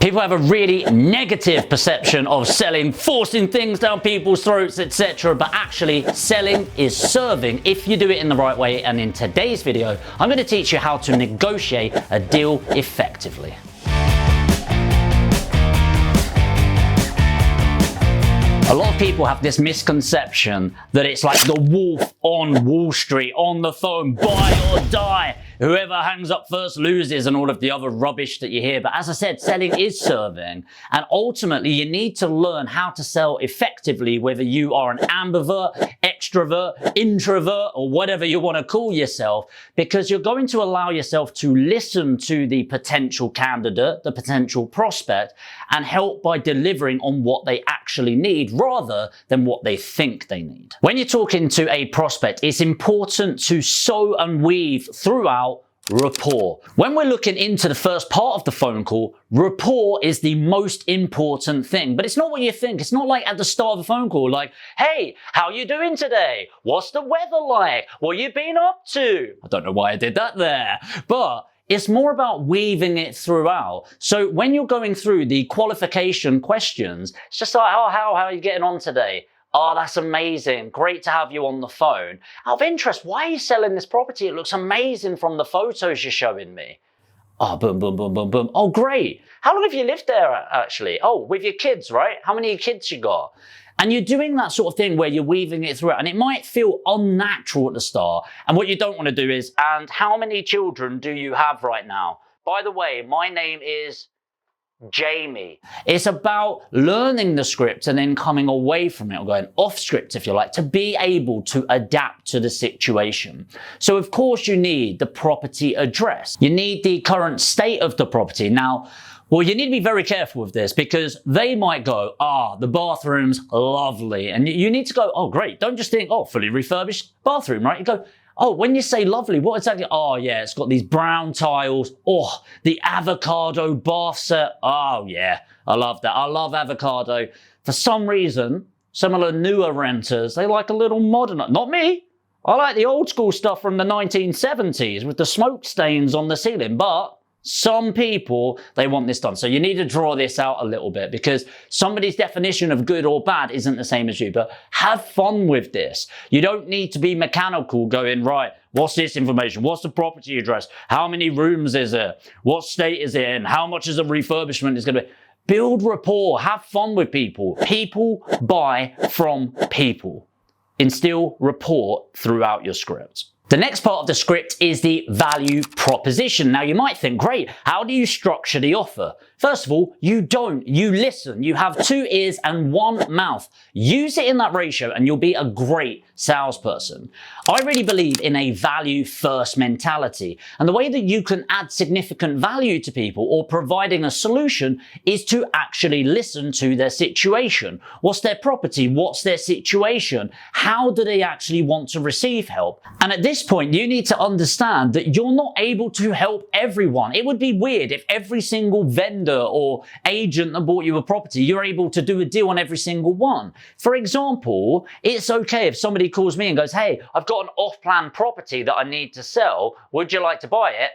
People have a really negative perception of selling, forcing things down people's throats, etc. But actually, selling is serving if you do it in the right way. And in today's video, I'm going to teach you how to negotiate a deal effectively. A lot of people have this misconception that it's like the wolf on Wall Street, on the phone, buy or die. Whoever hangs up first loses and all of the other rubbish that you hear. But as I said, selling is serving. And ultimately, you need to learn how to sell effectively, whether you are an ambivert, extrovert, introvert, or whatever you want to call yourself, because you're going to allow yourself to listen to the potential candidate, the potential prospect, and help by delivering on what they actually need rather than what they think they need. When you're talking to a prospect, it's important to sow and weave throughout rapport. When we're looking into the first part of the phone call, rapport is the most important thing. But it's not what you think. It's not like at the start of a phone call, like, hey, how you doing today? What's the weather like? What you been up to? I don't know why I did that there, but it's more about weaving it throughout. So when you're going through the qualification questions, it's just like, oh, how are you getting on today? Oh, that's amazing. Great to have you on the phone. Out of interest, why are you selling this property? It looks amazing from the photos you're showing me. Oh, boom, boom, boom, boom, boom. Oh, great. How long have you lived there, actually? Oh, with your kids, right? How many kids you got? And you're doing that sort of thing where you're weaving it through, and it might feel unnatural at the start. And what you don't want to do is, and how many children do you have right now? By the way, my name is Jamie. It's about learning the script and then coming away from it, or going off script if you like, to be able to adapt to the situation. So of course you need the property address. You need the current state of the property. Now, well, you need to be very careful with this because they might go, the bathroom's lovely. And you need to go, oh, great. Don't just think, oh, fully refurbished bathroom, right? You go, oh, when you say lovely, what exactly? Oh, yeah, it's got these brown tiles. Oh, the avocado bath set. Oh, yeah, I love that. I love avocado. For some reason, some of the newer renters, they like a little modern. Not me. I like the old school stuff from the 1970s with the smoke stains on the ceiling. But some people, they want this done. So you need to draw this out a little bit because somebody's definition of good or bad isn't the same as you. But have fun with this. You don't need to be mechanical going, right, what's this information? What's the property address? How many rooms is it? What state is it in? How much is a refurbishment is going to be? Build rapport. Have fun with people. People buy from people. Instill rapport throughout your script. The next part of the script is the value proposition. Now you might think, great, how do you structure the offer? First of all, you don't. You listen. You have 2 ears and 1 mouth. Use it in that ratio and you'll be a great salesperson. I really believe in a value first mentality. And the way that you can add significant value to people or providing a solution is to actually listen to their situation. What's their property? What's their situation? How do they actually want to receive help? And at this point, you need to understand that you're not able to help everyone. It would be weird if every single vendor or agent that bought you a property, you're able to do a deal on every single one. For example, it's okay if somebody calls me and goes, hey, I've got an off-plan property that I need to sell. Would you like to buy it?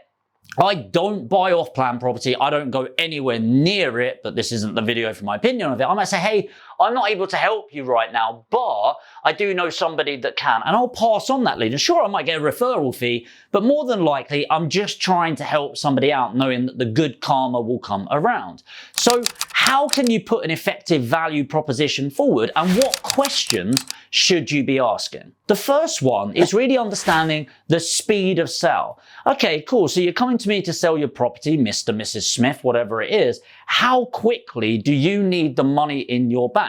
I don't buy off-plan property. I don't go anywhere near it, but this isn't the video for my opinion of it. I might say, hey, I'm not able to help you right now, but I do know somebody that can, and I'll pass on that lead. And sure, I might get a referral fee, but more than likely, I'm just trying to help somebody out, knowing that the good karma will come around. So how can you put an effective value proposition forward, and what questions should you be asking? The first one is really understanding the speed of sale. Okay, cool. So you're coming to me to sell your property, Mr. Mrs. Smith, whatever it is. How quickly do you need the money in your bank?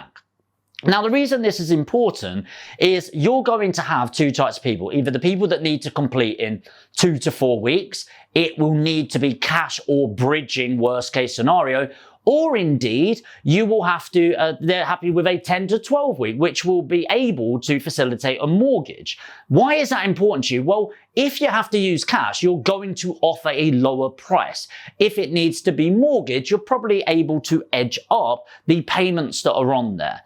Now, the reason this is important is you're going to have 2 types of people, either the people that need to complete in 2 to 4 weeks, it will need to be cash or bridging worst case scenario, or indeed you will have to, they're happy with a 10 to 12 week, which will be able to facilitate a mortgage. Why is that important to you? Well, if you have to use cash, you're going to offer a lower price. If it needs to be mortgage, you're probably able to edge up the payments that are on there.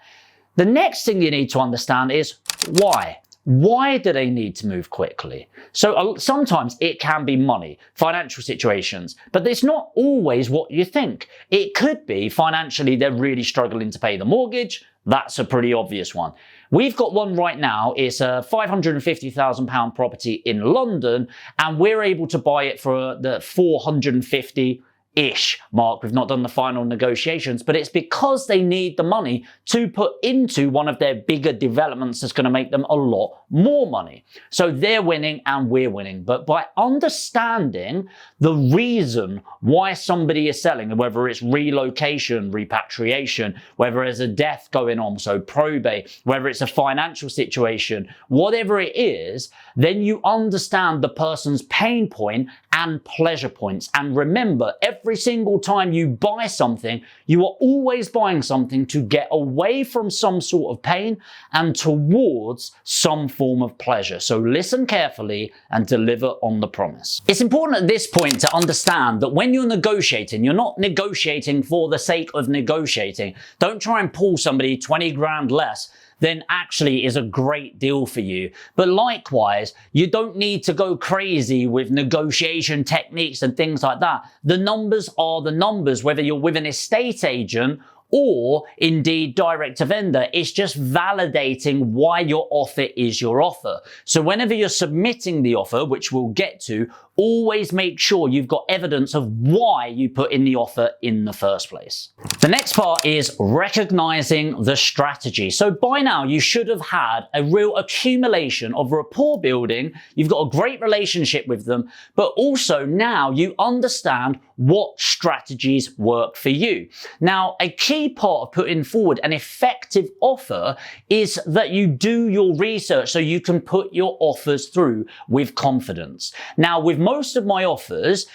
The next thing you need to understand is why. Why do they need to move quickly? So sometimes it can be money, financial situations, but it's not always what you think. It could be financially they're really struggling to pay the mortgage. That's a pretty obvious one. We've got one right now. It's a £550,000 property in London, and we're able to buy it for the 450-ish mark. We've not done the final negotiations, but it's because they need the money to put into one of their bigger developments that's going to make them a lot more money. So they're winning and we're winning. But by understanding the reason why somebody is selling, whether it's relocation, repatriation, whether there's a death going on, so probate, whether it's a financial situation, whatever it is, then you understand the person's pain point and pleasure points. And remember, every single time you buy something, you are always buying something to get away from some sort of pain and towards some form of pleasure. So listen carefully and deliver on the promise. It's important at this point to understand that when you're negotiating, you're not negotiating for the sake of negotiating. Don't try and pull somebody 20 grand less than actually is a great deal for you. But likewise, you don't need to go crazy with negotiation techniques and things like that. The numbers are the numbers, whether you're with an estate agent or indeed direct to vendor. It's just validating why your offer is your offer. So whenever you're submitting the offer, which we'll get to, always make sure you've got evidence of why you put in the offer in the first place. The next part is recognizing the strategy. So by now you should have had a real accumulation of rapport building. You've got a great relationship with them, but also now you understand what strategies work for you. Now, a key part of putting forward an effective offer is that you do your research so you can put your offers through with confidence. Now, with most of my offers,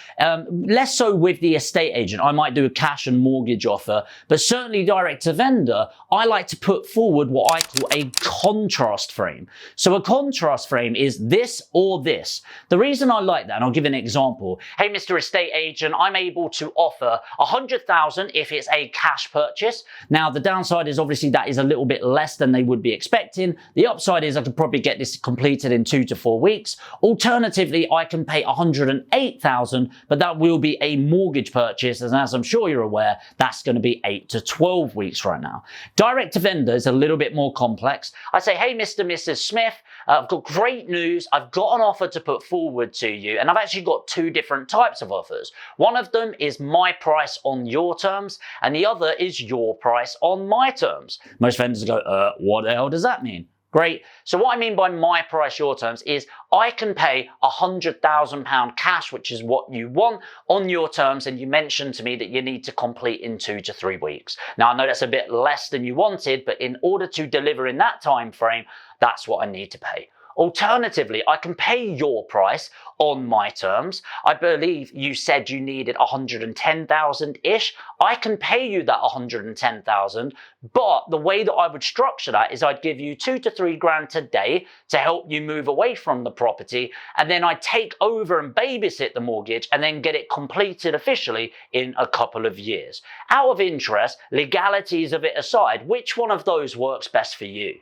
less so with the estate agent, I might do a cash and mortgage offer, but certainly direct to vendor, I like to put forward what I call a contrast frame. So a contrast frame is this or this. The reason I like that, and I'll give an example. Hey, Mr. Estate Agent, I'm able to offer 100,000 if it's a cash purchase. Now, the downside is obviously that is a little bit less than they would be expecting. The upside is I could probably get this completed in 2 to 4 weeks. Alternatively, I can pay 108,000, but that will be a mortgage purchase, and as I'm sure you're aware, that's going to be 8 to 12 weeks right now. Direct to vendor is a little bit more complex. I say, hey, Mr. and Mrs. Smith, I've got great news. I've got an offer to put forward to you, and I've actually got 2 different types of offers. One of them is my price on your terms, and the other is your price on my terms. Most vendors go, what the hell does that mean? Great. So what I mean by my price, your terms is I can pay £100,000 cash, which is what you want, on your terms, and you mentioned to me that you need to complete in 2 to 3 weeks. Now, I know that's a bit less than you wanted, but in order to deliver in that time frame, that's what I need to pay. Alternatively, I can pay your price on my terms. I believe you said you needed 110,000-ish. I can pay you that 110,000, but the way that I would structure that is I'd give you 2 to 3 grand today to help you move away from the property, and then I'd take over and babysit the mortgage and then get it completed officially in a couple of years. Out of interest, legalities of it aside, which one of those works best for you?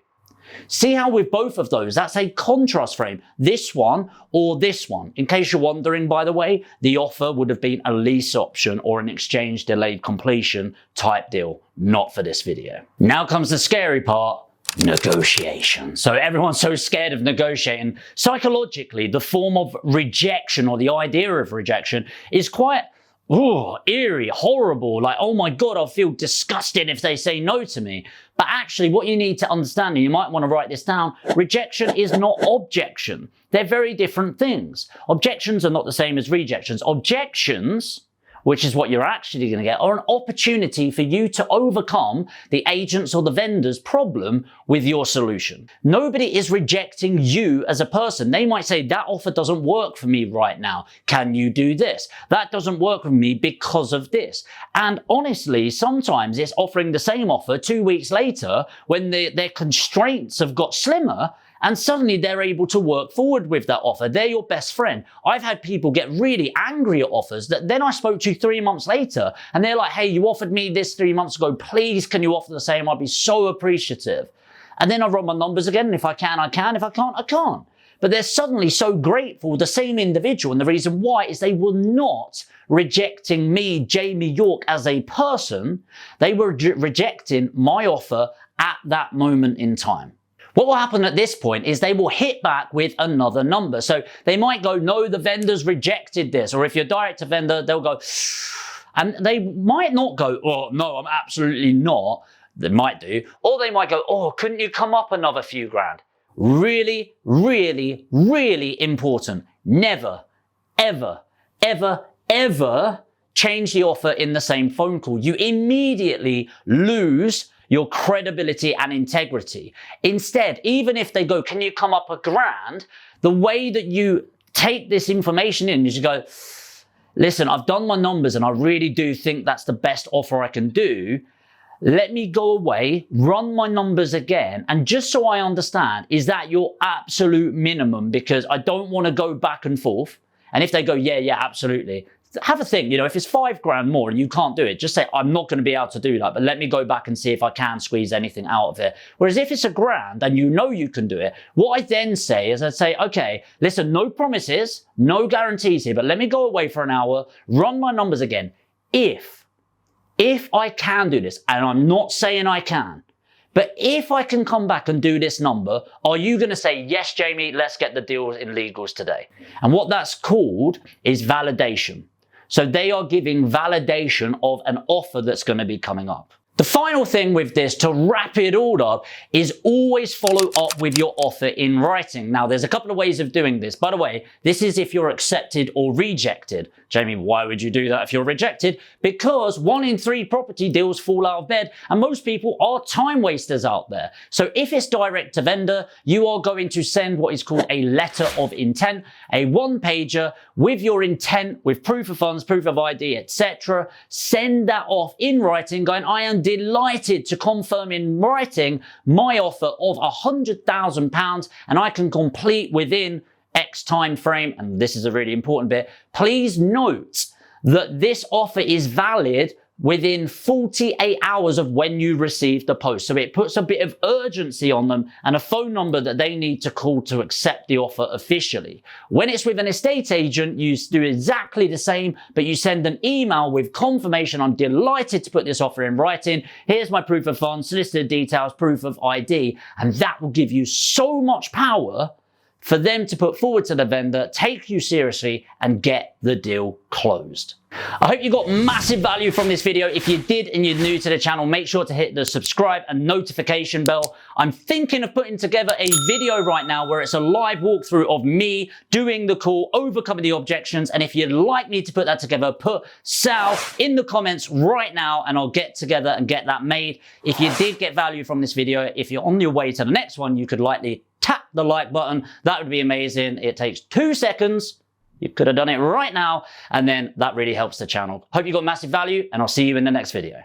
See how with both of those, that's a contrast frame, this one or this one. In case you're wondering, by the way, the offer would have been a lease option or an exchange delayed completion type deal, not for this video. Now comes the scary part. Negotiation. So everyone's so scared of negotiating. Psychologically, the form of rejection or the idea of rejection is quite eerie, horrible, like, oh my God, I'll feel disgusted if they say no to me. But actually what you need to understand, and you might want to write this down, rejection is not objection. They're very different things. Objections are not the same as rejections. Objections, which is what you're actually going to get, are an opportunity for you to overcome the agent's or the vendor's problem with your solution. Nobody is rejecting you as a person. They might say, that offer doesn't work for me right now. Can you do this? That doesn't work for me because of this. And honestly, sometimes it's offering the same offer 2 weeks later when their constraints have got slimmer, and suddenly they're able to work forward with that offer. They're your best friend. I've had people get really angry at offers that then I spoke to 3 months later, and they're like, hey, you offered me this 3 months ago. Please, can you offer the same? I'd be so appreciative. And then I run my numbers again, and if I can, I can. If I can't, I can't. But they're suddenly so grateful, the same individual, and the reason why is they were not rejecting me, Jamie York, as a person. They were rejecting my offer at that moment in time. What will happen at this point is they will hit back with another number. So they might go, no, the vendor's rejected this. Or if you're direct to vendor, they'll go, and they might not go, oh, no, I'm absolutely not. They might do. Or they might go, oh, couldn't you come up another few grand? Really, really, really important. Never, ever, ever, ever change the offer in the same phone call. You immediately lose your credibility and integrity. Instead, even if they go, can you come up a grand? The way that you take this information in is you go, listen, I've done my numbers and I really do think that's the best offer I can do. Let me go away, run my numbers again, and just so I understand, is that your absolute minimum? Because I don't want to go back and forth. And if they go, yeah, absolutely. Have a think, if it's 5 grand more and you can't do it, just say, I'm not going to be able to do that, but let me go back and see if I can squeeze anything out of it. Whereas if it's a grand and you know you can do it, what I then say is I'd say, okay, listen, no promises, no guarantees here, but let me go away for an hour, run my numbers again. If I can do this, and I'm not saying I can, but if I can come back and do this number, are you going to say, yes, Jamie, let's get the deal in legals today? And what that's called is validation. So they are giving validation of an offer that's going to be coming up. The final thing with this, to wrap it all up, is always follow up with your offer in writing. Now, there's a couple of ways of doing this. By the way, this is if you're accepted or rejected. Jamie, why would you do that if you're rejected? Because 1 in 3 property deals fall out of bed, and most people are time wasters out there. So if it's direct to vendor, you are going to send what is called a letter of intent, a 1-pager with your intent, with proof of funds, proof of ID, etc. Send that off in writing, going, I am delighted to confirm in writing my offer of £100,000 and I can complete within X time frame. And this is a really important bit. Please note that this offer is valid within 48 hours of when you receive the post. So it puts a bit of urgency on them and a phone number that they need to call to accept the offer officially. When it's with an estate agent, you do exactly the same, but you send an email with confirmation, I'm delighted to put this offer in writing. Here's my proof of funds, solicitor details, proof of ID. And that will give you so much power for them to put forward to the vendor, take you seriously, and get the deal closed. I hope you got massive value from this video. If you did and you're new to the channel, make sure to hit the subscribe and notification bell. I'm thinking of putting together a video right now where it's a live walkthrough of me doing the call, overcoming the objections. And if you'd like me to put that together, put Sal in the comments right now and I'll get together and get that made. If you did get value from this video, if you're on your way to the next one, you could lightly tap the like button. That would be amazing. It takes 2 seconds. You could have done it right now, and then that really helps the channel. Hope you got massive value, and I'll see you in the next video.